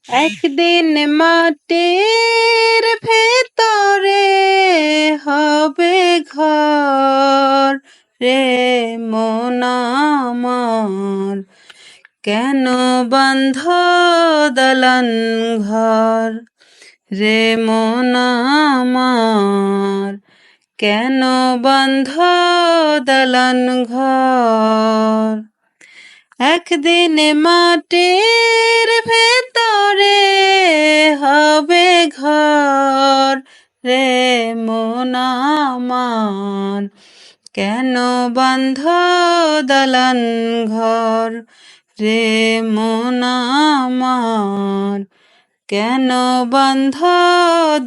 একদিন মাটির ভেতরে হবে ঘর রে মন আমার, কেন বাঁধ দালান ঘর রে মন আমার, কেন বাঁধ দালান ঘর। একদিন মাটির ভেতরে হবে ঘর রে মন আমার, কেন বাঁধ দালান ঘর রে মন আমার, কেন বাঁধ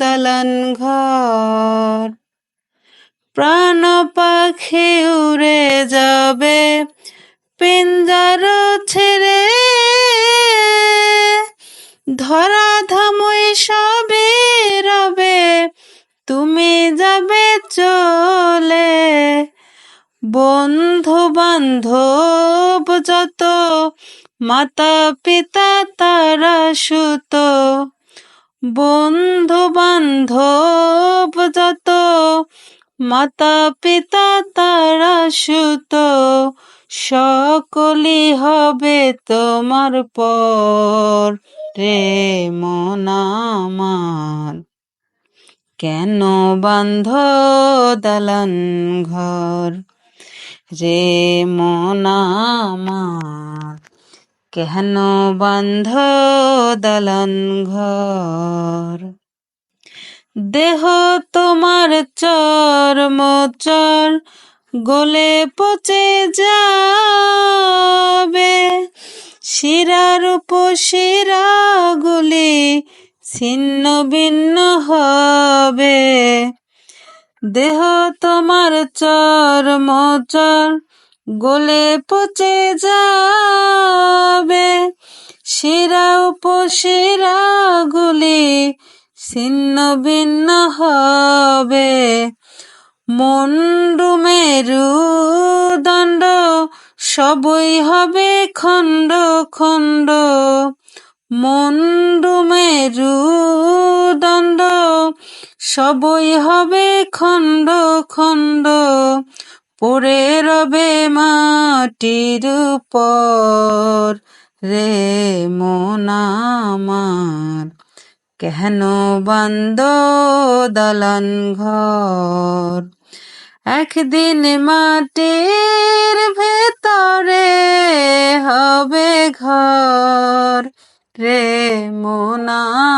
দালান ঘর। প্রাণ পাখি উড়ে যাবে পিঞ্জার ছেড়ে, ধরা ধামই সবে রবে তুমি যাবে চলে। বন্ধু বান্ধব যত মাতা পিতা তারা সুত, বন্ধু বান্ধব যত মাতা পিতা তারা সুত, সকলই হবে তোমার পর রে মন আমার, কেন বাঁধ দালান ঘর রে মন আমার, কেন বাঁধ দালান ঘর। দেহ তোমার চর্মচর গলে পচে যাবে, শিরার উপশিরাগুলি ছিন্ন ভিন্ন হবে। দেহ তোমার চর্মচর গলে পচে যাবে, শিরা উপশিরাগুলি ছিন্ন ভিন্ন হবে। মুন্ডু মেরুদণ্ড সবই হবে খণ্ড খণ্ড, মুন্ডু মেরুদণ্ড সবই হবে খণ্ড খণ্ড, পড়ে রবে মাটির উপর রে মন আমার, কেন বাঁধ দালান ঘর। একদিন মাটির ভেতরে হবে ঘর রে মন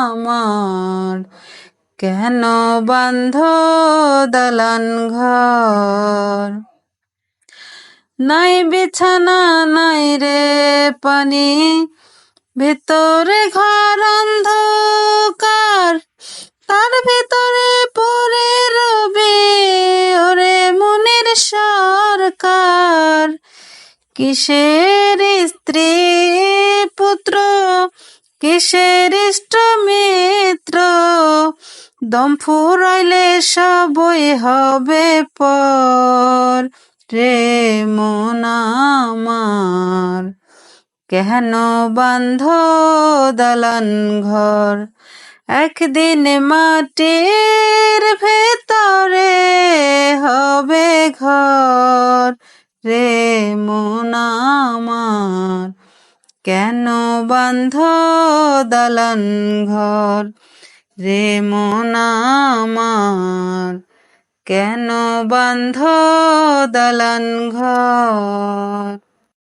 আমার, কেন বাঁধ দালান ঘর। নাই বিছানা নাই রে পানি, ভেতরে ঘর অন্ধকার, তার ভেতরে পড়ে রবে ওরে মনের সরকার। কিসের স্ত্রী পুত্র, কিসের ইষ্ট মিত্র, দম ফুরাইলে সবই হবে পর রে মন আমার, কেন বাঁধ দালান ঘর। একদিন মাটির ভেতরে হবে ঘর রে মন আমার, কেন বাঁধ দালান ঘর রে মন আমার, কেন বাঁধ দালান ঘর।